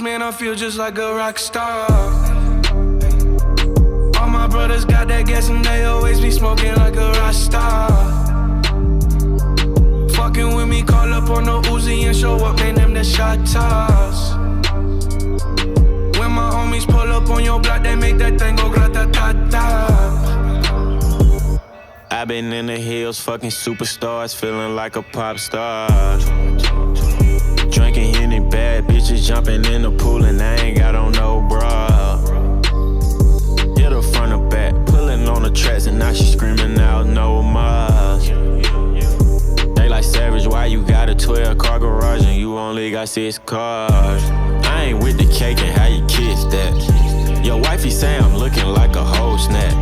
Man, I feel just like a rock star. All my brothers got that gas and they always be smoking like a rock star. Fucking with me, call up on the Uzi and show up, man, them the shot toss. When my homies pull up on your block, they make that thing go grata-ta-ta. I been in the hills, fucking superstars, feeling like a pop star. Drinking Henny, bad bitches jumping in the pool and I ain't got on no bra. Hit her front or back, pulling on the tracks and now she screaming out no more. They like Savage, why you got a 12-car garage and you only got 6 cars? I ain't with the cake and how you kiss that. Your wifey say I'm looking like a whole snap.